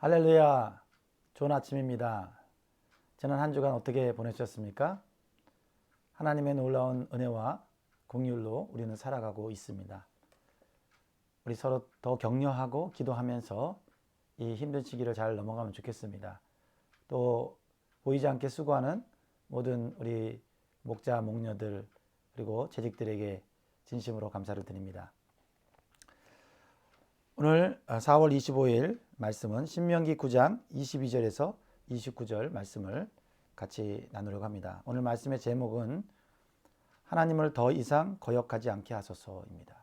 할렐루야, 좋은 아침입니다. 지난 한 주간 어떻게 보내셨습니까? 하나님의 놀라운 은혜와 긍휼로 우리는 살아가고 있습니다. 우리 서로 더 격려하고 기도하면서 이 힘든 시기를 잘 넘어가면 좋겠습니다. 또 보이지 않게 수고하는 모든 우리 목자, 목녀들 그리고 재직들에게 진심으로 감사를 드립니다. 오늘 4월 25일 말씀은 신명기 9장 22절에서 29절 말씀을 같이 나누려고 합니다. 오늘 말씀의 제목은 하나님을 더 이상 거역하지 않게 하소서입니다.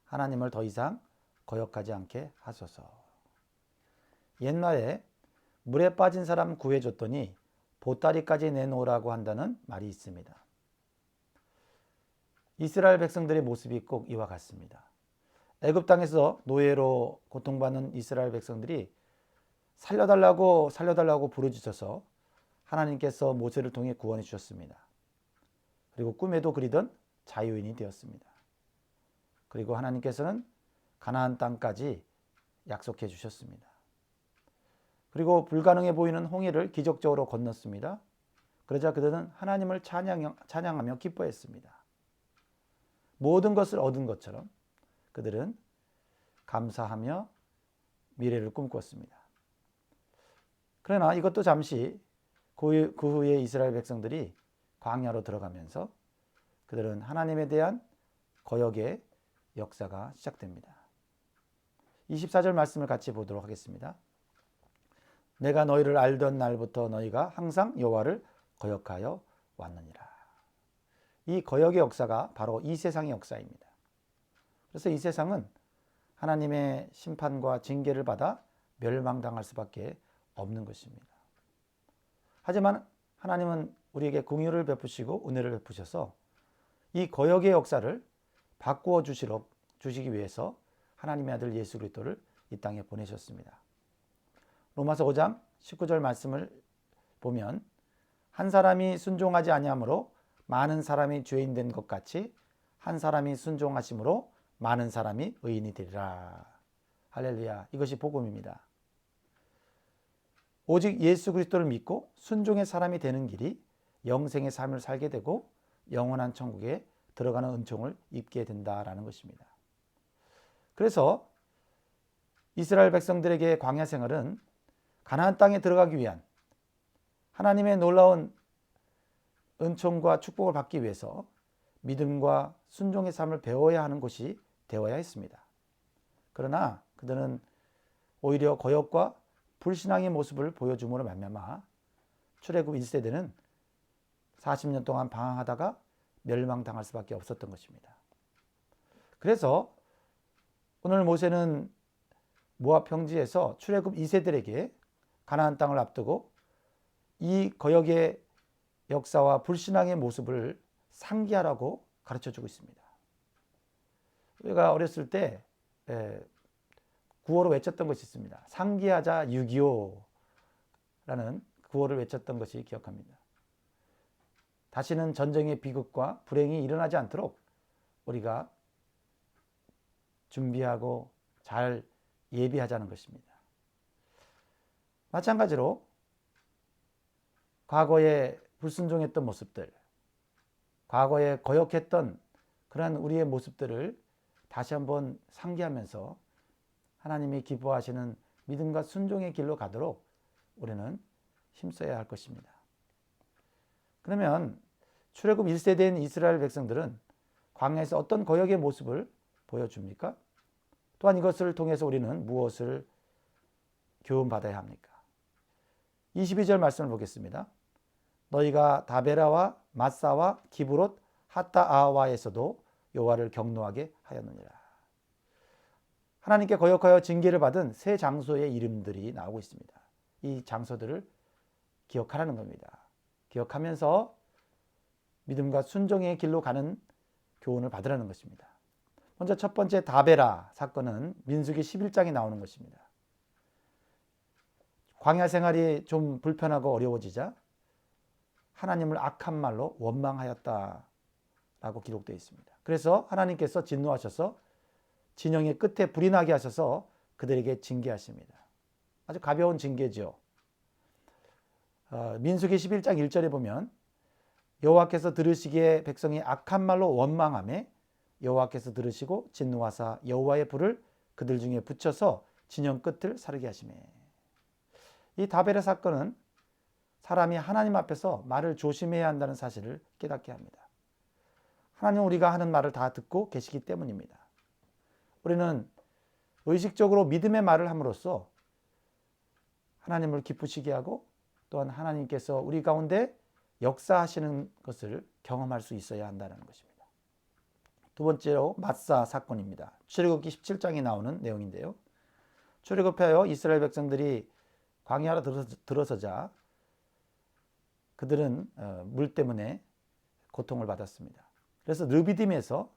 하나님을 더 이상 거역하지 않게 하소서. 옛날에 물에 빠진 사람 구해줬더니 보따리까지 내놓으라고 한다는 말이 있습니다. 이스라엘 백성들의 모습이 꼭 이와 같습니다. 애굽 땅에서 노예로 고통받는 이스라엘 백성들이 살려달라고 부르짖어서 하나님께서 모세를 통해 구원해 주셨습니다. 그리고 꿈에도 그리던 자유인이 되었습니다. 그리고 하나님께서는 가나안 땅까지 약속해 주셨습니다. 그리고 불가능해 보이는 홍해를 기적적으로 건넜습니다. 그러자 그들은 하나님을 찬양하며 기뻐했습니다. 모든 것을 얻은 것처럼 그들은 감사하며 미래를 꿈꿨습니다. 그러나 이것도 잠시 그 후에 이스라엘 백성들이 광야로 들어가면서 그들은 하나님에 대한 거역의 역사가 시작됩니다. 24절 말씀을 같이 보도록 하겠습니다. 내가 너희를 알던 날부터 너희가 항상 여호와를 거역하여 왔느니라. 이 거역의 역사가 바로 이 세상의 역사입니다. 그래서 이 세상은 하나님의 심판과 징계를 받아 멸망당할 수밖에 없는 것입니다. 하지만 하나님은 우리에게 긍휼을 베푸시고 은혜를 베푸셔서 이 거역의 역사를 바꾸어 주시기 위해서 하나님의 아들 예수 그리스도를 이 땅에 보내셨습니다. 로마서 5장 19절 말씀을 보면 한 사람이 순종하지 아니함으로 많은 사람이 죄인 된 것 같이 한 사람이 순종하심으로 많은 사람이 의인이 되리라. 할렐루야. 이것이 복음입니다. 오직 예수 그리스도를 믿고 순종의 사람이 되는 길이 영생의 삶을 살게 되고 영원한 천국에 들어가는 은총을 입게 된다라는 것입니다. 그래서 이스라엘 백성들에게 광야 생활은 가나안 땅에 들어가기 위한 하나님의 놀라운 은총과 축복을 받기 위해서 믿음과 순종의 삶을 배워야 하는 곳이 되어야 했습니다. 그러나 그들은 오히려 거역과 불신앙의 모습을 보여줌으로 말미암아 출애굽 1세대는 40년 동안 방황하다가 멸망당할 수밖에 없었던 것입니다. 그래서 오늘 모세는 모압 평지에서 출애굽 2세들에게 가나안 땅을 앞두고 이 거역의 역사와 불신앙의 모습을 상기하라고 가르쳐주고 있습니다. 우리가 어렸을 때 구호로 외쳤던 것이 있습니다. 상기하자 6.25라는 구호를 외쳤던 것이 기억합니다. 다시는 전쟁의 비극과 불행이 일어나지 않도록 우리가 준비하고 잘 예비하자는 것입니다. 마찬가지로 과거에 불순종했던 모습들, 과거에 거역했던 그러한 우리의 모습들을 다시 한번 상기하면서 하나님이 기뻐하시는 믿음과 순종의 길로 가도록 우리는 힘써야 할 것입니다. 그러면 출애굽 1세대인 이스라엘 백성들은 광야에서 어떤 거역의 모습을 보여줍니까? 또한 이것을 통해서 우리는 무엇을 교훈받아야 합니까? 22절 말씀을 보겠습니다. 너희가 다베라와 마사와 기브롯 하타아와에서도 여호와를 경노하게 하였느니라. 하나님께 거역하여 징계를 받은 세 장소의 이름들이 나오고 있습니다. 이 장소들을 기억하라는 겁니다. 기억하면서 믿음과 순종의 길로 가는 교훈을 받으라는 것입니다. 먼저 첫 번째 다베라 사건은 민수기 11장에 나오는 것입니다. 광야 생활이 좀 불편하고 어려워지자 하나님을 악한 말로 원망하였다라고 기록되어 있습니다. 그래서 하나님께서 진노하셔서 진영의 끝에 불이 나게 하셔서 그들에게 징계하십니다. 아주 가벼운 징계죠. 민수기 11장 1절에 보면 여호와께서 들으시기에 백성이 악한 말로 원망하매 여호와께서 들으시고 진노하사 여호와의 불을 그들 중에 붙여서 진영 끝을 사르게 하시매. 이 다벨의 사건은 사람이 하나님 앞에서 말을 조심해야 한다는 사실을 깨닫게 합니다. 하나님은 우리가 하는 말을 다 듣고 계시기 때문입니다. 우리는 의식적으로 믿음의 말을 함으로써 하나님을 기쁘시게 하고 또한 하나님께서 우리 가운데 역사하시는 것을 경험할 수 있어야 한다는 것입니다. 두 번째로 마사 사건입니다. 출애굽기 17장에 나오는 내용인데요. 출애굽하여 이스라엘 백성들이 광야로 들어서자 그들은 물 때문에 고통을 받았습니다. 그래서 르비딤에서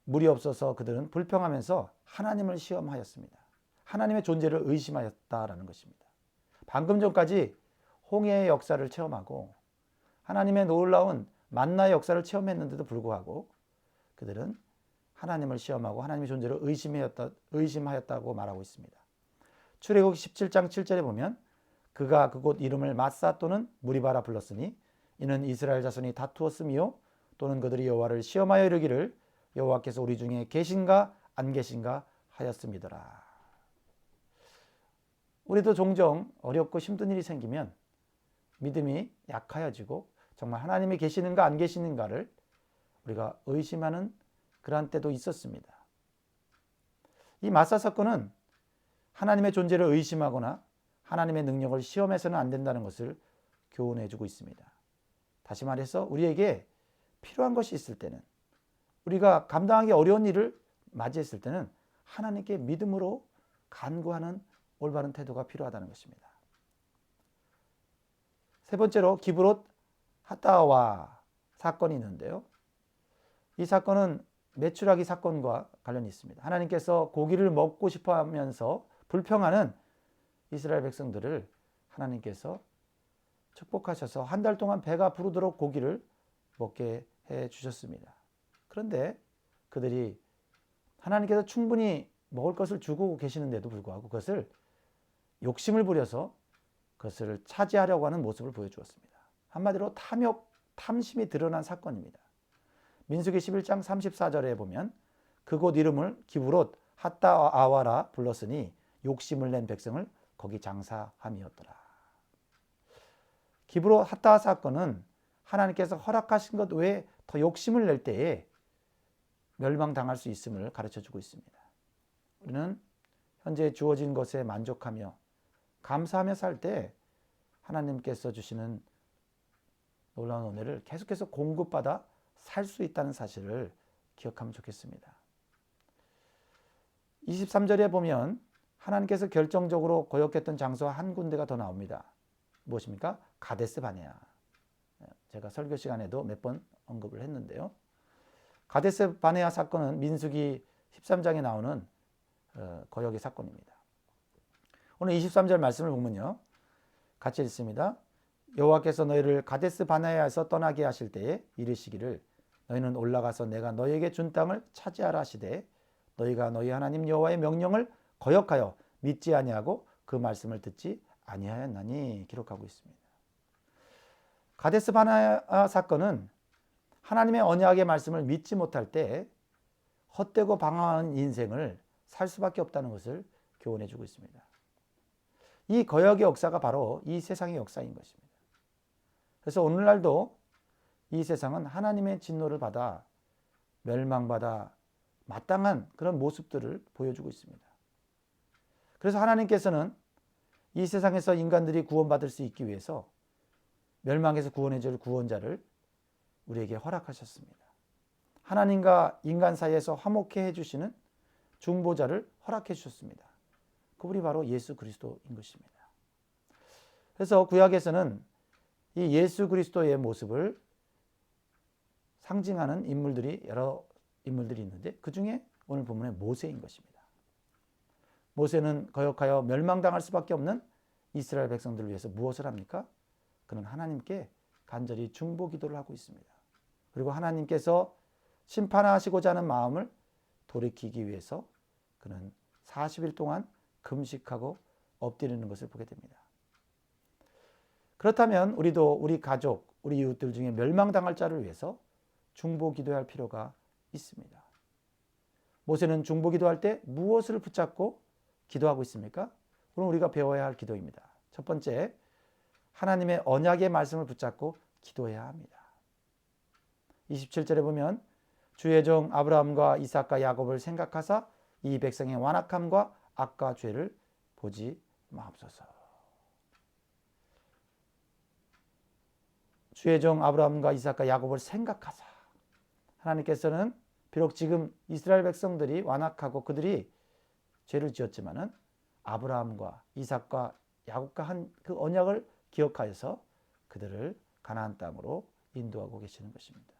물이 없어서 그들은 불평하면서 하나님을 시험하였습니다. 하나님의 존재를 의심하였다라는 것입니다. 방금 전까지 홍해의 역사를 체험하고 하나님의 놀라운 만나의 역사를 체험했는데도 불구하고 그들은 하나님을 시험하고 하나님의 존재를 의심하였다고 말하고 있습니다. 출애굽기 17장 7절에 보면 그가 그곳 이름을 마사 또는 무리바라 불렀으니 이는 이스라엘 자손이 다투었으며 또는 그들이 여호와를 시험하여 이르기를 여호와께서 우리 중에 계신가 안 계신가 하였음이더라. 우리도 종종 어렵고 힘든 일이 생기면 믿음이 약하여지고 정말 하나님이 계시는가 안 계시는가를 우리가 의심하는 그러한 때도 있었습니다. 이 마사 사건은 하나님의 존재를 의심하거나 하나님의 능력을 시험해서는 안 된다는 것을 교훈해 주고 있습니다. 다시 말해서 우리에게 필요한 것이 있을 때는 우리가 감당하기 어려운 일을 맞이했을 때는 하나님께 믿음으로 간구하는 올바른 태도가 필요하다는 것입니다. 세 번째로 기브롯 핫다와 사건이 있는데요. 이 사건은 메추라기 사건과 관련이 있습니다. 하나님께서 고기를 먹고 싶어 하면서 불평하는 이스라엘 백성들을 하나님께서 축복하셔서 한 달 동안 배가 부르도록 고기를 먹게 해 주셨습니다. 그런데 그들이 하나님께서 충분히 먹을 것을 주고 계시는데도 불구하고 그것을 욕심을 부려서 그것을 차지하려고 하는 모습을 보여주었습니다. 한마디로 탐심이 드러난 사건입니다. 민수기 11장 34절에 보면 그곳 이름을 기브롯 핫다아와라 불렀으니 욕심을 낸 백성을 거기 장사함이었더라. 기브롯 핫다아 사건은 하나님께서 허락하신 것 외에 더 욕심을 낼 때에 멸망당할 수 있음을 가르쳐주고 있습니다. 우리는 현재 주어진 것에 만족하며 감사하며 살 때 하나님께서 주시는 놀라운 은혜를 계속해서 공급받아 살 수 있다는 사실을 기억하면 좋겠습니다. 23절에 보면 하나님께서 결정적으로 거역했던 장소가 한 군데가 더 나옵니다. 무엇입니까? 가데스 바네아. 제가 설교 시간에도 몇 번 언급을 했는데요. 가데스 바네아 사건은 민수기 13장에 나오는 거역의 사건입니다. 오늘 23절 말씀을 보면요. 같이 읽습니다. 여호와께서 너희를 가데스 바네아에서 떠나게 하실 때에 이르시기를 너희는 올라가서 내가 너희에게 준 땅을 차지하라 하시되 너희가 너희 하나님 여호와의 명령을 거역하여 믿지 아니하고 그 말씀을 듣지 아니하였나니 기록하고 있습니다. 가데스 바네아 사건은 하나님의 언약의 말씀을 믿지 못할 때 헛되고 방황한 인생을 살 수밖에 없다는 것을 교훈해 주고 있습니다. 이 거역의 역사가 바로 이 세상의 역사인 것입니다. 그래서 오늘날도 이 세상은 하나님의 진노를 받아 멸망받아 마땅한 그런 모습들을 보여주고 있습니다. 그래서 하나님께서는 이 세상에서 인간들이 구원받을 수 있기 위해서 멸망에서 구원해 줄 구원자를 우리에게 허락하셨습니다. 하나님과 인간 사이에서 화목해 해주시는 중보자를 허락해 주셨습니다. 그분이 바로 예수 그리스도인 것입니다. 그래서 구약에서는 이 예수 그리스도의 모습을 상징하는 인물들이 여러 인물들이 있는데 그 중에 오늘 본문의 모세인 것입니다. 모세는 거역하여 멸망당할 수밖에 없는 이스라엘 백성들을 위해서 무엇을 합니까? 그는 하나님께 간절히 중보 기도를 하고 있습니다. 그리고 하나님께서 심판하시고자 하는 마음을 돌이키기 위해서 그는 40일 동안 금식하고 엎드리는 것을 보게 됩니다. 그렇다면 우리도 우리 가족, 우리 이웃들 중에 멸망당할 자를 위해서 중보 기도할 필요가 있습니다. 모세는 중보 기도할 때 무엇을 붙잡고 기도하고 있습니까? 그럼 우리가 배워야 할 기도입니다. 첫 번째, 하나님의 언약의 말씀을 붙잡고 기도해야 합니다. 27절에 보면 주의 종 아브라함과 이삭과 야곱을 생각하사 이 백성의 완악함과 악과 죄를 보지 마옵소서. 주의 종 아브라함과 이삭과 야곱을 생각하사, 하나님께서는 비록 지금 이스라엘 백성들이 완악하고 그들이 죄를 지었지만은 아브라함과 이삭과 야곱과 한 그 언약을 기억하여서 그들을 가나안 땅으로 인도하고 계시는 것입니다.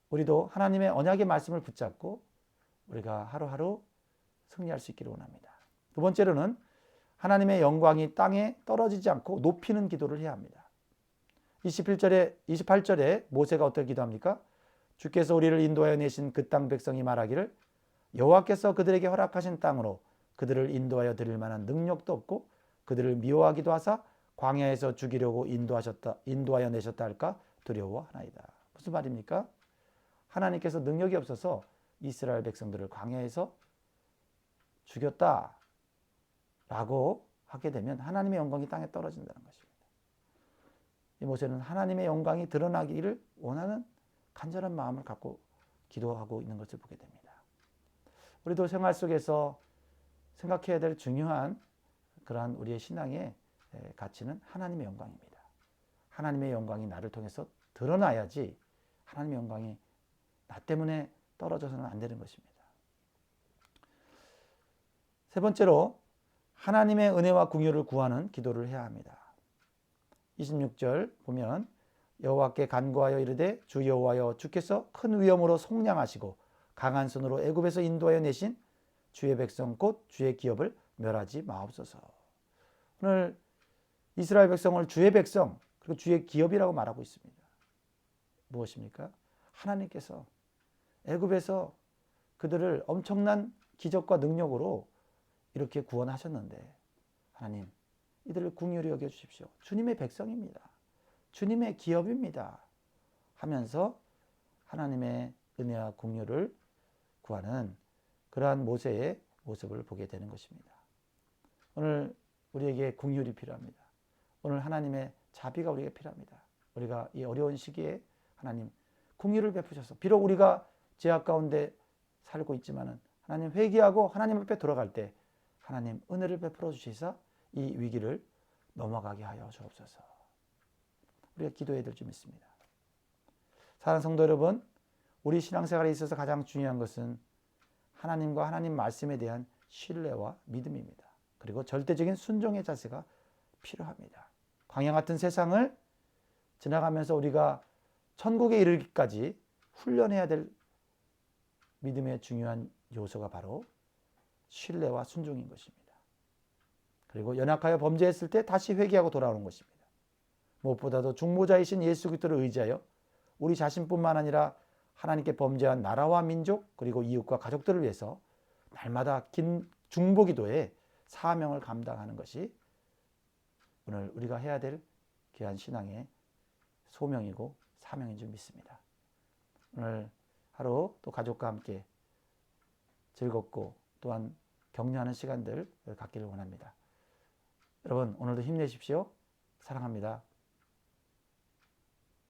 우리도 하나님의 언약의 말씀을 붙잡고 우리가 하루하루 승리할 수 있기를 원합니다. 두 번째로는 하나님의 영광이 땅에 떨어지지 않고 높이는 기도를 해야 합니다. 28절에 모세가 어떻게 기도합니까? 주께서 우리를 인도하여 내신 그 땅 백성이 말하기를 여호와께서 그들에게 허락하신 땅으로 그들을 인도하여 드릴 만한 능력도 없고 그들을 미워하기도 하사 광야에서 죽이려고 인도하여 내셨다 할까 두려워하나이다. 무슨 말입니까? 하나님께서 능력이 없어서 이스라엘 백성들을 광야에서 죽였다라고 하게 되면 하나님의 영광이 땅에 떨어진다는 것입니다. 이 모세는 하나님의 영광이 드러나기를 원하는 간절한 마음을 갖고 기도하고 있는 것을 보게 됩니다. 우리도 생활 속에서 생각해야 될 중요한 그러한 우리의 신앙의 가치는 하나님의 영광입니다. 하나님의 영광이 나를 통해서 드러나야지 하나님의 영광이 나 때문에 떨어져서는 안 되는 것입니다. 세 번째로 하나님의 은혜와 긍휼을 구하는 기도를 해야 합니다. 26절 보면 여호와께 간구하여 이르되 주 여호와여 주께서 큰 위엄으로 속량하시고 강한 손으로 애굽에서 인도하여 내신 주의 백성 곧 주의 기업을 멸하지 마옵소서. 오늘 이스라엘 백성을 주의 백성 그리고 주의 기업이라고 말하고 있습니다. 무엇입니까? 하나님께서 애굽에서 그들을 엄청난 기적과 능력으로 이렇게 구원하셨는데 하나님 이들을 긍휼히 여겨 주십시오. 주님의 백성입니다. 주님의 기업입니다. 하면서 하나님의 은혜와 긍휼을 구하는 그러한 모세의 모습을 보게 되는 것입니다. 오늘 우리에게 긍휼이 필요합니다. 오늘 하나님의 자비가 우리에게 필요합니다. 우리가 이 어려운 시기에 하나님 긍휼을 베푸셔서 비록 우리가 죄악 가운데 살고 있지만은 하나님 회개하고 하나님 앞에 돌아갈 때 하나님 은혜를 베풀어 주시사 이 위기를 넘어가게 하여 주옵소서. 우리가 기도해야 될 줄 믿습니다. 사랑하는 성도 여러분, 우리 신앙생활에 있어서 가장 중요한 것은 하나님과 하나님 말씀에 대한 신뢰와 믿음입니다. 그리고 절대적인 순종의 자세가 필요합니다. 광야 같은 세상을 지나가면서 우리가 천국에 이르기까지 훈련해야 될 믿음의 중요한 요소가 바로 신뢰와 순종인 것입니다. 그리고 연약하여 범죄했을 때 다시 회개하고 돌아오는 것입니다. 무엇보다도 중보자이신 예수 그리스도를 의지하여 우리 자신뿐만 아니라 하나님께 범죄한 나라와 민족 그리고 이웃과 가족들을 위해서 날마다 긴 중보기도의 사명을 감당하는 것이 오늘 우리가 해야 될 귀한 신앙의 소명이고 사명인 줄 믿습니다. 오늘 하루 또 가족과 함께 즐겁고 또한 격려하는 시간들 갖기를 원합니다. 여러분 오늘도 힘내십시오. 사랑합니다.